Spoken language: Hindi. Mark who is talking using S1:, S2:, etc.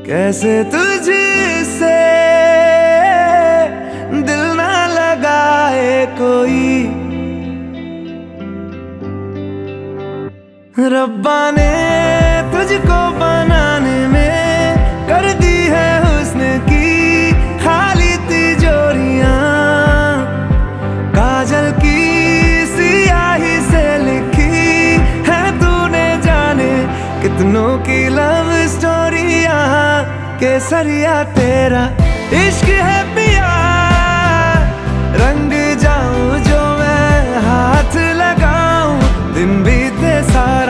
S1: कैसे तुझसे दिल ना लगाए कोई। रब्बा ने तुझको बनाने में कर दी है हुस्न की खाली तिजोरियां। काजल की सियाही से लिखी है तूने जाने कितनों की लव स्टोरियां। केसरिया तेरा इश्क है पिया